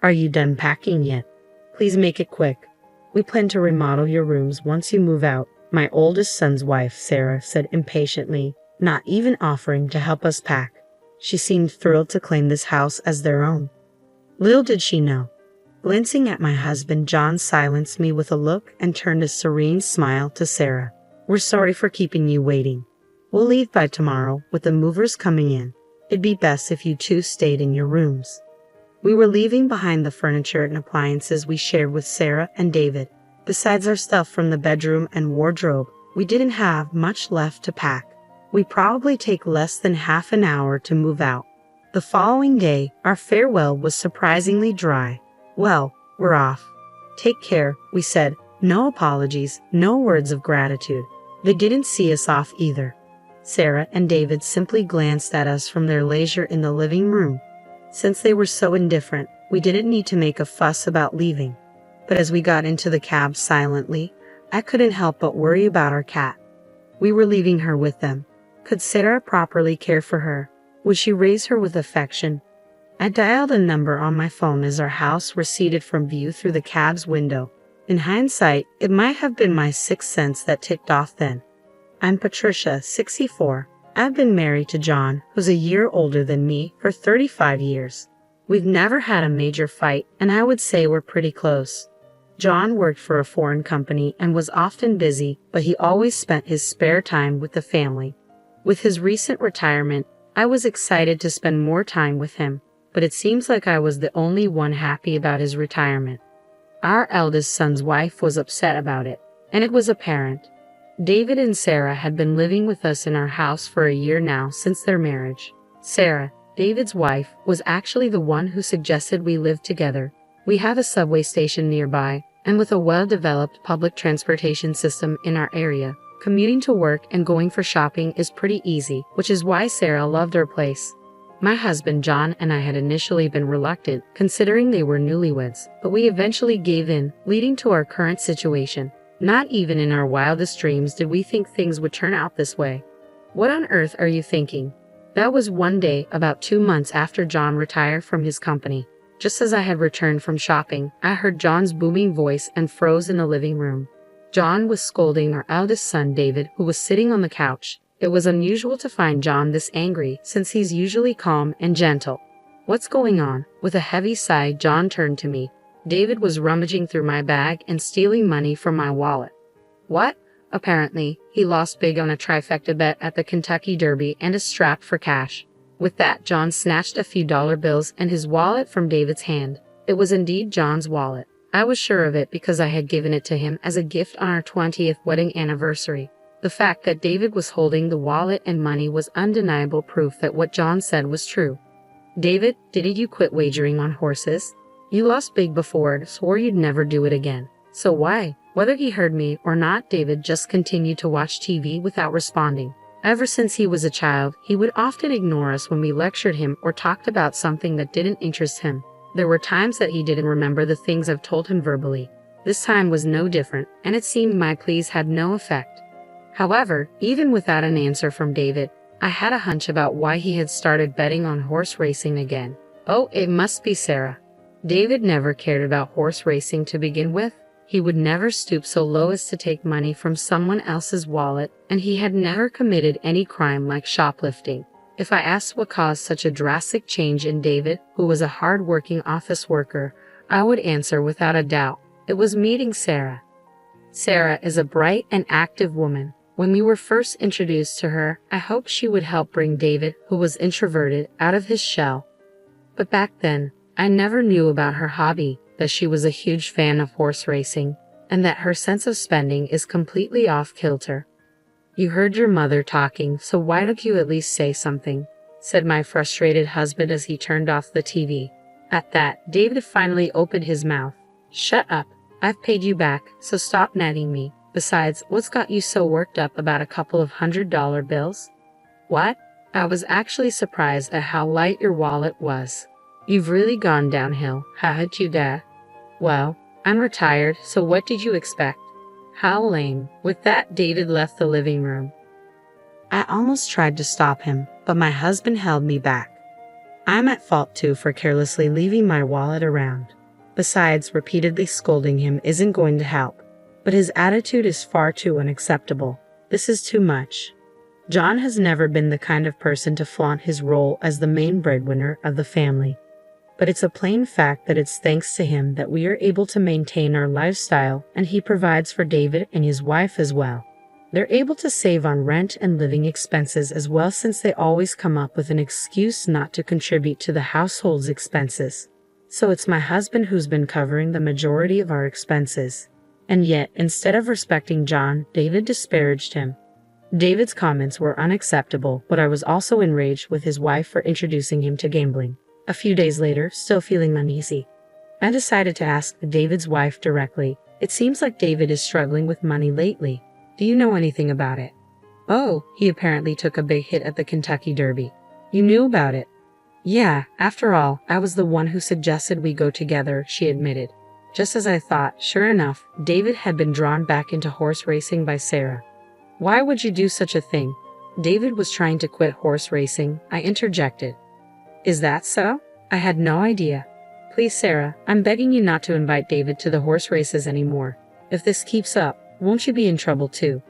Are you done packing yet? Please make it quick. We plan to remodel your rooms once you move out, my oldest son's wife, Sarah, said impatiently, not even offering to help us pack. She seemed thrilled to claim this house as their own. Little did she know. Glancing at my husband, John silenced me with a look and turned a serene smile to Sarah. We're sorry for keeping you waiting. We'll leave by tomorrow with the movers coming in. It'd be best if you two stayed in your rooms. We were leaving behind the furniture and appliances we shared with Sarah and David. Besides our stuff from the bedroom and wardrobe, we didn't have much left to pack. We'd probably take less than half an hour to move out. The following day, our farewell was surprisingly dry. Well, we're off. Take care, we said. No apologies, no words of gratitude. They didn't see us off either. Sarah and David simply glanced at us from their leisure in the living room. Since they were so indifferent, we didn't need to make a fuss about leaving. But as we got into the cab silently, I couldn't help but worry about our cat. We were leaving her with them. Could Sarah properly care for her? Would she raise her with affection? I dialed a number on my phone as our house receded from view through the cab's window. In hindsight, it might have been my sixth sense that ticked off then. I'm Patricia, 64. I've been married to John, who's a year older than me, for 35 years. We've never had a major fight, and I would say we're pretty close. John worked for a foreign company and was often busy, but he always spent his spare time with the family. With his recent retirement, I was excited to spend more time with him, but it seems like I was the only one happy about his retirement. Our eldest son's wife was upset about it, and it was apparent. David and Sarah had been living with us in our house for a year now since their marriage. Sarah, David's wife, was actually the one who suggested we live together. We have a subway station nearby, and with a well-developed public transportation system in our area, commuting to work and going for shopping is pretty easy, which is why Sarah loved our place. My husband John and I had initially been reluctant, considering they were newlyweds, but we eventually gave in, leading to our current situation. Not even in our wildest dreams did we think things would turn out this way. What on earth are you thinking? That was one day, about 2 months after John retired from his company. Just as I had returned from shopping, I heard John's booming voice and froze in the living room. John was scolding our eldest son David, who was sitting on the couch. It was unusual to find John this angry, since he's usually calm and gentle. What's going on? With a heavy sigh, John turned to me. David was rummaging through my bag and stealing money from my wallet. What? Apparently, he lost big on a trifecta bet at the Kentucky Derby and is strapped for cash. With that, John snatched a few dollar bills and his wallet from David's hand. It was indeed John's wallet. I was sure of it because I had given it to him as a gift on our 20th wedding anniversary. The fact that David was holding the wallet and money was undeniable proof that what John said was true. David, didn't you quit wagering on horses? You lost big before and swore you'd never do it again. So why? Whether he heard me or not, David just continued to watch TV without responding. Ever since he was a child, he would often ignore us when we lectured him or talked about something that didn't interest him. There were times that he didn't remember the things I've told him verbally. This time was no different, and it seemed my pleas had no effect. However, even without an answer from David, I had a hunch about why he had started betting on horse racing again. Oh, it must be Sarah. David never cared about horse racing to begin with. He would never stoop so low as to take money from someone else's wallet, and he had never committed any crime like shoplifting. If I asked what caused such a drastic change in David, who was a hard-working office worker, I would answer without a doubt. It was meeting Sarah. Sarah is a bright and active woman. When we were first introduced to her, I hoped she would help bring David, who was introverted, out of his shell. But back then, I never knew about her hobby, that she was a huge fan of horse racing, and that her sense of spending is completely off-kilter. You heard your mother talking, so why don't you at least say something? Said my frustrated husband as he turned off the TV. At that, David finally opened his mouth. Shut up. I've paid you back, so stop nagging me. Besides, what's got you so worked up about a couple of $100 bills? What? I was actually surprised at how light your wallet was. You've really gone downhill, haven't you, Dad? Well, I'm retired, so what did you expect? How lame. With that, David left the living room. I almost tried to stop him, but my husband held me back. I'm at fault too for carelessly leaving my wallet around. Besides, repeatedly scolding him isn't going to help. But his attitude is far too unacceptable. This is too much. John has never been the kind of person to flaunt his role as the main breadwinner of the family. But it's a plain fact that it's thanks to him that we are able to maintain our lifestyle, and he provides for David and his wife as well. They're able to save on rent and living expenses as well, since they always come up with an excuse not to contribute to the household's expenses. So it's my husband who's been covering the majority of our expenses. And yet, instead of respecting John, David disparaged him. David's comments were unacceptable, but I was also enraged with his wife for introducing him to gambling. A few days later, still feeling uneasy, I decided to ask David's wife directly. It seems like David is struggling with money lately. Do you know anything about it? Oh, he apparently took a big hit at the Kentucky Derby. You knew about it? Yeah, after all, I was the one who suggested we go together, she admitted. Just as I thought, sure enough, David had been drawn back into horse racing by Sarah. Why would you do such a thing? David was trying to quit horse racing, I interjected. Is that so? I had no idea. Please, Sarah, I'm begging you not to invite David to the horse races anymore. If this keeps up, won't you be in trouble too?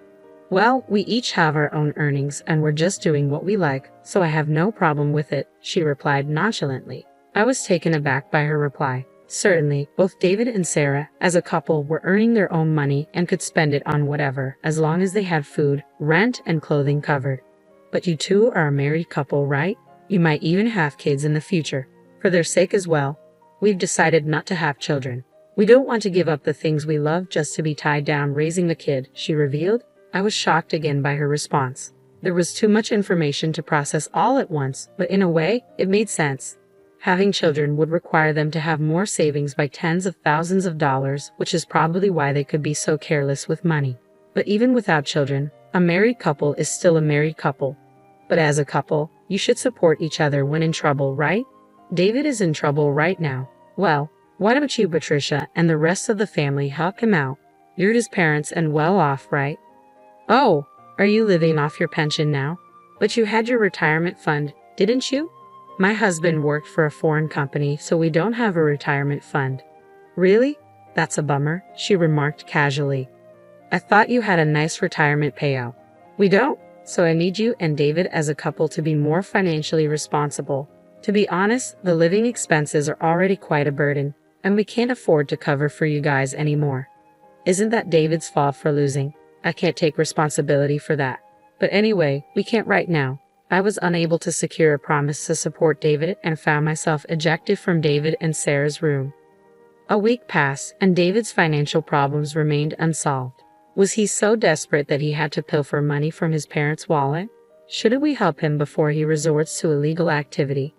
Well, we each have our own earnings and we're just doing what we like, so I have no problem with it, she replied nonchalantly. I was taken aback by her reply. Certainly, both David and Sarah, as a couple, were earning their own money and could spend it on whatever, as long as they had food, rent, and clothing covered. But you two are a married couple, right? You might even have kids in the future. For their sake as well, we've decided not to have children. We don't want to give up the things we love just to be tied down raising the kid, she revealed. I was shocked again by her response. There was too much information to process all at once, but in a way, it made sense. Having children would require them to have more savings by tens of thousands of dollars, which is probably why they could be so careless with money. But even without children, a married couple is still a married couple. But as a couple, you should support each other when in trouble, right? David is in trouble right now. Well, why don't you, Patricia, and the rest of the family help him out? You're his parents and well off, right? Oh, are you living off your pension now? But you had your retirement fund, didn't you? My husband worked for a foreign company, so we don't have a retirement fund. Really? That's a bummer, she remarked casually. I thought you had a nice retirement payout. We don't, so I need you and David as a couple to be more financially responsible. To be honest, the living expenses are already quite a burden, and we can't afford to cover for you guys anymore. Isn't that David's fault for losing? I can't take responsibility for that. But anyway, we can't right now. I was unable to secure a promise to support David and found myself ejected from David and Sarah's room. A week passed, and David's financial problems remained unsolved. Was he so desperate that he had to pilfer money from his parents' wallet? Shouldn't we help him before he resorts to illegal activity?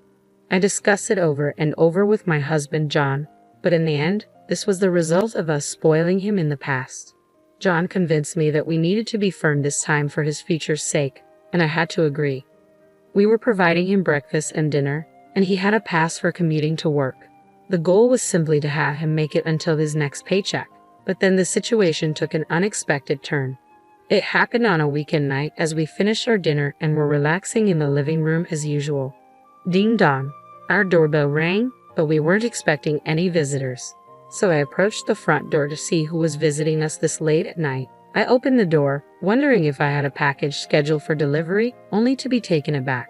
I discussed it over and over with my husband John, but in the end, this was the result of us spoiling him in the past. John convinced me that we needed to be firm this time for his future's sake, and I had to agree. We were providing him breakfast and dinner, and he had a pass for commuting to work. The goal was simply to have him make it until his next paycheck, but then the situation took an unexpected turn. It happened on a weekend night as we finished our dinner and were relaxing in the living room as usual. Ding dong. Our doorbell rang, but we weren't expecting any visitors. So I approached the front door to see who was visiting us this late at night. I opened the door, wondering if I had a package scheduled for delivery, only to be taken aback.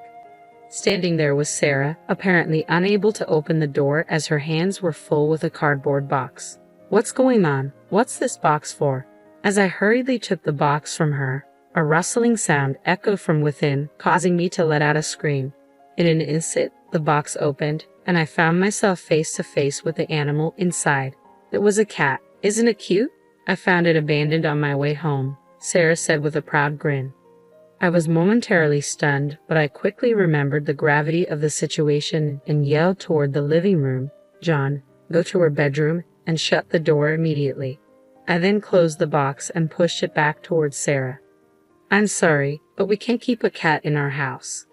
Standing there was Sarah, apparently unable to open the door as her hands were full with a cardboard box. What's going on? What's this box for? As I hurriedly took the box from her, a rustling sound echoed from within, causing me to let out a scream. In an instant, the box opened, and I found myself face to face with the animal inside. It was a cat. Isn't it cute? I found it abandoned on my way home, Sarah said with a proud grin. I was momentarily stunned, but I quickly remembered the gravity of the situation and yelled toward the living room, "John, go to her bedroom and shut the door immediately." I then closed the box and pushed it back towards Sarah. "I'm sorry, but we can't keep a cat in our house."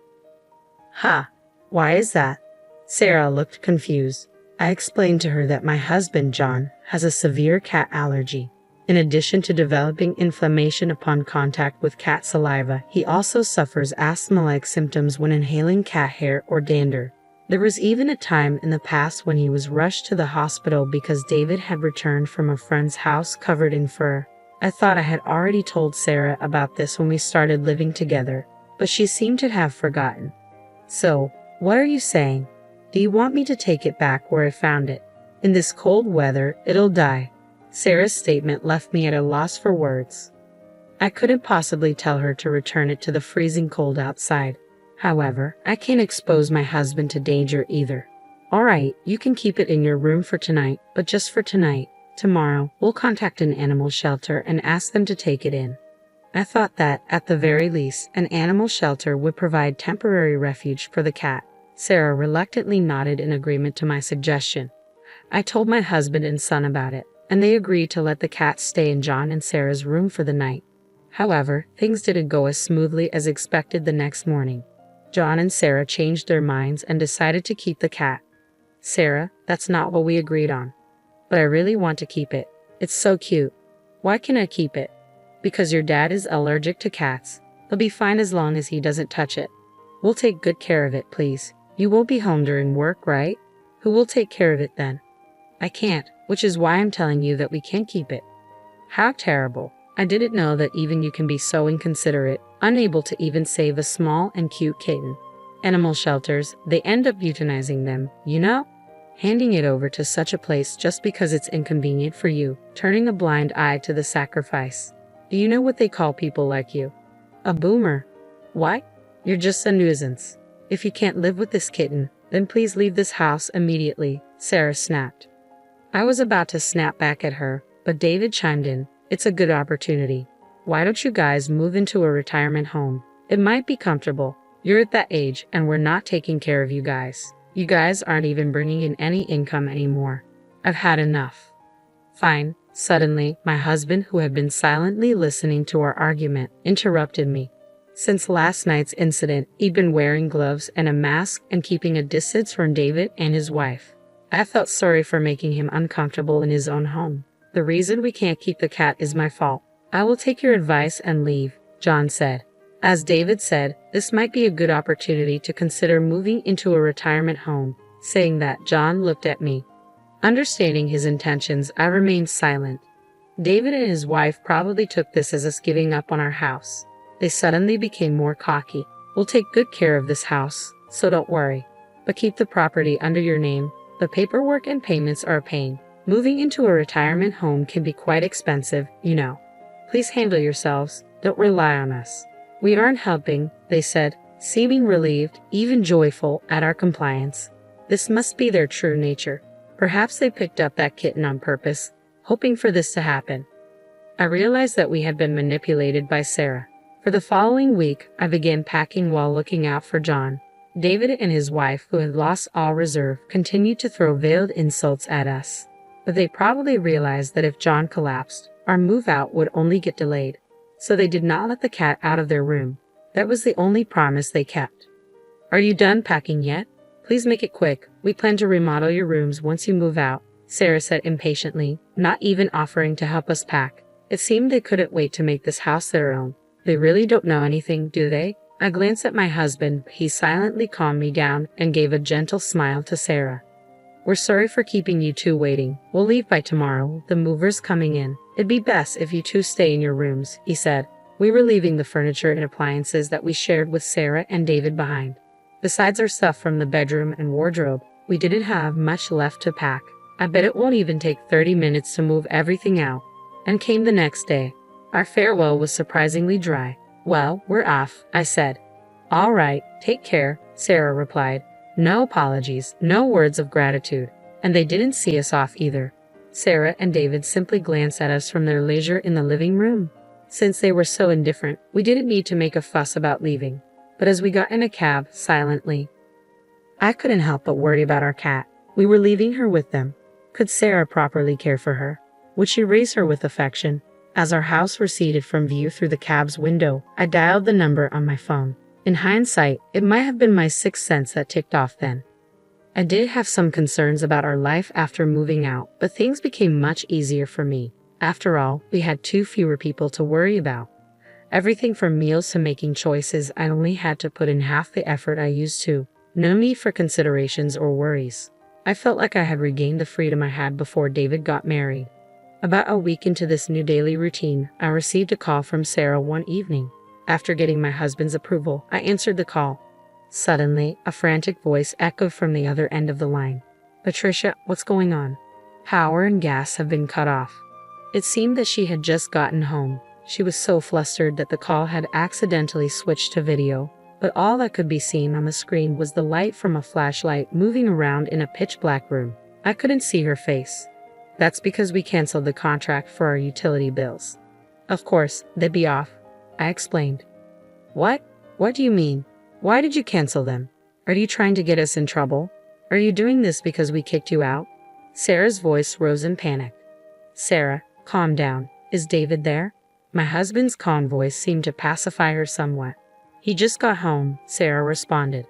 "Ha, why is that?" Sarah looked confused. I explained to her that my husband, John, has a severe cat allergy. In addition to developing inflammation upon contact with cat saliva, he also suffers asthma-like symptoms when inhaling cat hair or dander. There was even a time in the past when he was rushed to the hospital because David had returned from a friend's house covered in fur. I thought I had already told Sarah about this when we started living together, but she seemed to have forgotten. So, what are you saying? Do you want me to take it back where I found it? In this cold weather, it'll die. Sarah's statement left me at a loss for words. I couldn't possibly tell her to return it to the freezing cold outside. However, I can't expose my husband to danger either. All right, you can keep it in your room for tonight, but just for tonight. Tomorrow, we'll contact an animal shelter and ask them to take it in. I thought that, at the very least, an animal shelter would provide temporary refuge for the cat. Sarah reluctantly nodded in agreement to my suggestion. I told my husband and son about it, and they agreed to let the cat stay in John and Sarah's room for the night. However, things didn't go as smoothly as expected the next morning. John and Sarah changed their minds and decided to keep the cat. Sarah, that's not what we agreed on. But I really want to keep it. It's so cute. Why can't I keep it? Because your dad is allergic to cats. He'll be fine as long as he doesn't touch it. We'll take good care of it, please. You won't be home during work, right? Who will take care of it then? I can't, which is why I'm telling you that we can't keep it. How terrible. I didn't know that even you can be so inconsiderate, unable to even save a small and cute kitten. Animal shelters, they end up euthanizing them, you know? Handing it over to such a place just because it's inconvenient for you, turning a blind eye to the sacrifice. Do you know what they call people like you? A boomer. Why? You're just a nuisance. If you can't live with this kitten, then please leave this house immediately, Sarah snapped. I was about to snap back at her, but David chimed in. It's a good opportunity. Why don't you guys move into a retirement home? It might be comfortable. You're at that age and we're not taking care of you guys. You guys aren't even bringing in any income anymore. I've had enough. Fine. Suddenly, my husband, who had been silently listening to our argument, interrupted me. Since last night's incident, he'd been wearing gloves and a mask and keeping a distance from David and his wife. I felt sorry for making him uncomfortable in his own home. The reason we can't keep the cat is my fault. I will take your advice and leave, John said. As David said, this might be a good opportunity to consider moving into a retirement home. Saying that, John looked at me. Understanding his intentions, I remained silent. David and his wife probably took this as us giving up on our house. They suddenly became more cocky. We'll take good care of this house, so don't worry. But keep the property under your name. The paperwork and payments are a pain. Moving into a retirement home can be quite expensive, you know. Please handle yourselves. Don't rely on us. We aren't helping, they said, seeming relieved, even joyful, at our compliance. This must be their true nature. Perhaps they picked up that kitten on purpose, hoping for this to happen. I realized that we had been manipulated by Sarah. For the following week, I began packing while looking out for John. David and his wife, who had lost all reserve, continued to throw veiled insults at us. But they probably realized that if John collapsed, our move out would only get delayed. So they did not let the cat out of their room. That was the only promise they kept. Are you done packing yet? Please make it quick. We plan to remodel your rooms once you move out, Sarah said impatiently, not even offering to help us pack. It seemed they couldn't wait to make this house their own. They really don't know anything, do they? I glanced at my husband. He silently calmed me down and gave a gentle smile to Sarah. We're sorry for keeping you two waiting. We'll leave by tomorrow. The mover's coming in. It'd be best if you two stay in your rooms, he said. We were leaving the furniture and appliances that we shared with Sarah and David behind. Besides our stuff from the bedroom and wardrobe, we didn't have much left to pack. I bet it won't even take 30 minutes to move everything out. And came the next day. Our farewell was surprisingly dry. Well, we're off, I said. All right, take care, Sarah replied. No apologies, no words of gratitude. And they didn't see us off either. Sarah and David simply glanced at us from their leisure in the living room. Since they were so indifferent, we didn't need to make a fuss about leaving. But as we got in a cab, silently, I couldn't help but worry about our cat. We were leaving her with them. Could Sarah properly care for her? Would she raise her with affection? As our house receded from view through the cab's window, I dialed the number on my phone. In hindsight, it might have been my sixth sense that ticked off then. I did have some concerns about our life after moving out, but things became much easier for me. After all, we had two fewer people to worry about. Everything from meals to making choices, I only had to put in half the effort I used to. No need for considerations or worries. I felt like I had regained the freedom I had before David got married. About a week into this new daily routine, I received a call from Sarah one evening. After getting my husband's approval, I answered the call. Suddenly, a frantic voice echoed from the other end of the line. "Patricia, what's going on?" "Power and gas have been cut off." It seemed that she had just gotten home. She was so flustered that the call had accidentally switched to video, but all that could be seen on the screen was the light from a flashlight moving around in a pitch-black room. I couldn't see her face. "That's because we canceled the contract for our utility bills." "Of course, they'd be off," I explained. "What? What do you mean? Why did you cancel them? Are you trying to get us in trouble? Are you doing this because we kicked you out?" Sarah's voice rose in panic. "Sarah, calm down. Is David there?" My husband's calm voice seemed to pacify her somewhat. "He just got home," Sarah responded.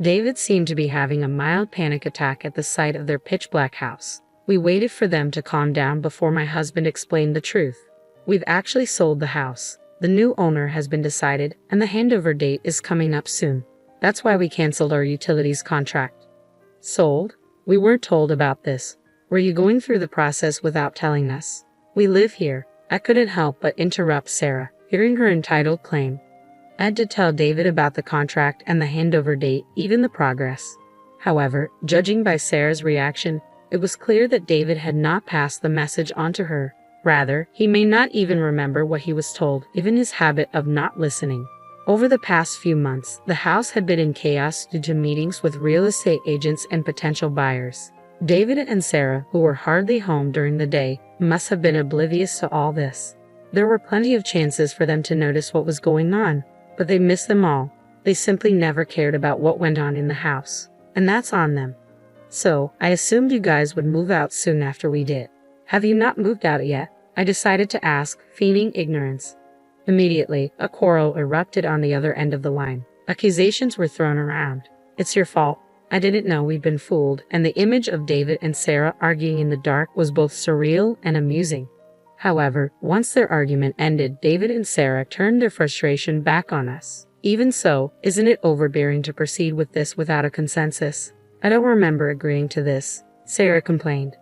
David seemed to be having a mild panic attack at the sight of their pitch-black house. We waited for them to calm down before my husband explained the truth. "We've actually sold the house. The new owner has been decided, and the handover date is coming up soon. That's why we canceled our utilities contract." "Sold? We weren't told about this. Were you going through the process without telling us?" "We live here." I couldn't help but interrupt Sarah, hearing her entitled claim. I had to tell David about the contract and the handover date, even the progress. However, judging by Sarah's reaction, it was clear that David had not passed the message on to her. Rather, he may not even remember what he was told, given his habit of not listening. Over the past few months, the house had been in chaos due to meetings with real estate agents and potential buyers. David and Sarah, who were hardly home during the day, must have been oblivious to all this. There were plenty of chances for them to notice what was going on, but they missed them all. They simply never cared about what went on in the house. And that's on them. "So, I assumed you guys would move out soon after we did. Have you not moved out yet?" I decided to ask, feigning ignorance. Immediately, a quarrel erupted on the other end of the line. Accusations were thrown around. "It's your fault. I didn't know we'd been fooled," and the image of David and Sarah arguing in the dark was both surreal and amusing. However, once their argument ended, David and Sarah turned their frustration back on us. "Even so, isn't it overbearing to proceed with this without a consensus? I don't remember agreeing to this," Sarah complained.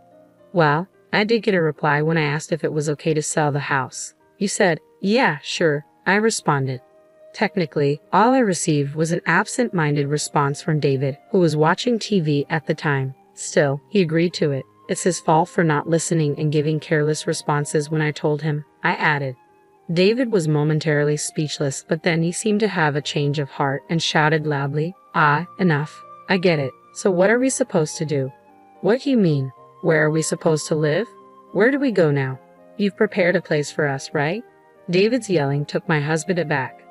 "Well, I did get a reply when I asked if it was okay to sell the house. You said, 'Yeah, sure,' I responded. Technically, all I received was an absent-minded response from David, who was watching TV at the time. Still, he agreed to it. It's his fault for not listening and giving careless responses when I told him, I added. David was momentarily speechless, but then he seemed to have a change of heart and shouted loudly, "Ah, enough. I get it. So what are we supposed to do?" "What do you mean? Where are we supposed to live? Where do we go now? You've prepared a place for us, right?" David's yelling took my husband aback.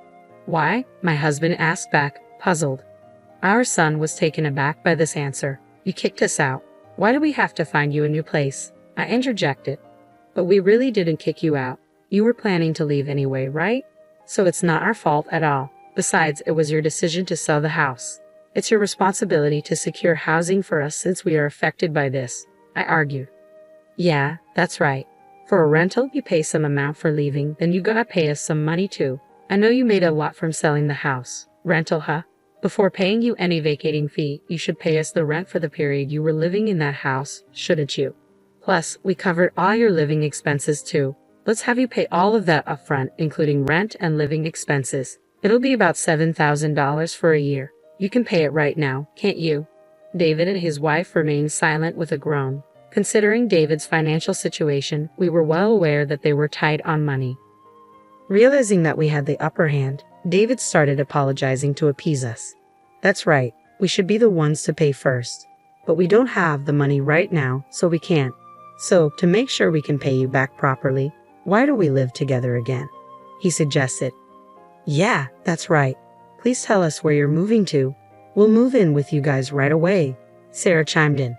"Why?" my husband asked back, puzzled. Our son was taken aback by this answer. "You kicked us out. Why do we have to find you a new place?" I interjected. "But we really didn't kick you out. You were planning to leave anyway, right? So it's not our fault at all. Besides, it was your decision to sell the house. It's your responsibility to secure housing for us since we are affected by this," I argued. "Yeah, that's right. For a rental, you pay some amount for leaving, then you gotta pay us some money too. I know you made a lot from selling the house. Rental, huh? Before paying you any vacating fee, you should pay us the rent for the period you were living in that house, shouldn't you? Plus, we covered all your living expenses too. Let's have you pay all of that upfront, including rent and living expenses. It'll be about $7,000 for a year. You can pay it right now, can't you?" David and his wife remained silent with a groan. Considering David's financial situation, we were well aware that they were tight on money. Realizing that we had the upper hand, David started apologizing to appease us. "That's right, we should be the ones to pay first. But we don't have the money right now, so we can't. So, to make sure we can pay you back properly, why don't we live together again?" he suggested. "Yeah, that's right. Please tell us where you're moving to. We'll move in with you guys right away," Sarah chimed in.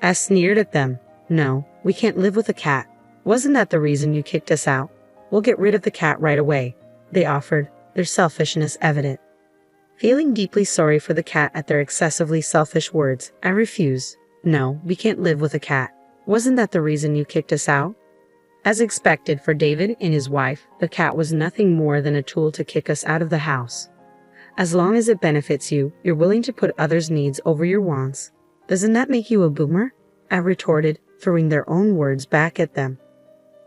I sneered at them. "No, we can't live with a cat. Wasn't that the reason you kicked us out? We'll get rid of the cat right away," they offered, their selfishness evident. Feeling deeply sorry for the cat at their excessively selfish words, I refused. "No, we can't live with a cat. Wasn't that the reason you kicked us out?" As expected for David and his wife, the cat was nothing more than a tool to kick us out of the house. As long as it benefits you, you're willing to put others' needs over your wants. Doesn't that make you a boomer? I retorted, throwing their own words back at them.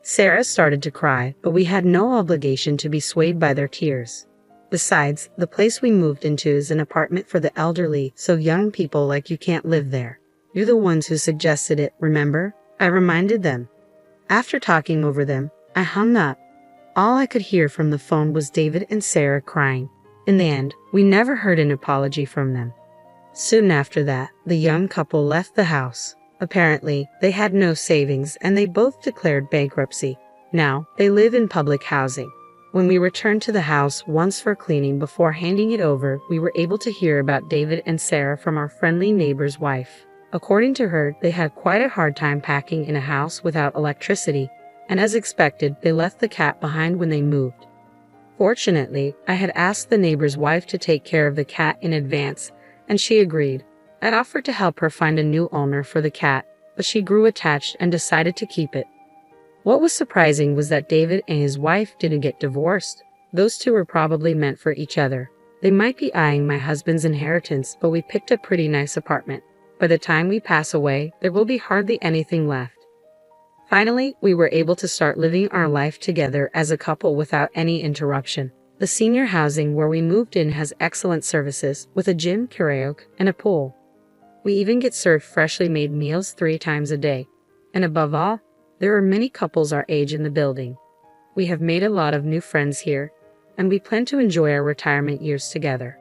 Sarah started to cry, but we had no obligation to be swayed by their tears. Besides, the place we moved into is an apartment for the elderly, so young people like you can't live there. You're the ones who suggested it, remember? I reminded them. After talking over them, I hung up. All I could hear from the phone was David and Sarah crying. In the end, we never heard an apology from them. Soon after that, the young couple left the house. Apparently, they had no savings and they both declared bankruptcy. Now, they live in public housing. When we returned to the house once for cleaning before handing it over, we were able to hear about David and Sarah from our friendly neighbor's wife. According to her, they had quite a hard time packing in a house without electricity, and as expected, they left the cat behind when they moved. Fortunately, I had asked the neighbor's wife to take care of the cat in advance, and she agreed. I'd offered to help her find a new owner for the cat, but she grew attached and decided to keep it. What was surprising was that David and his wife didn't get divorced. Those two were probably meant for each other. They might be eyeing my husband's inheritance, but we picked a pretty nice apartment. By the time we pass away, there will be hardly anything left. Finally, we were able to start living our life together as a couple without any interruption. The senior housing where we moved in has excellent services, with a gym, karaoke, and a pool. We even get served freshly made meals 3 times a day. And above all, there are many couples our age in the building. We have made a lot of new friends here, and we plan to enjoy our retirement years together.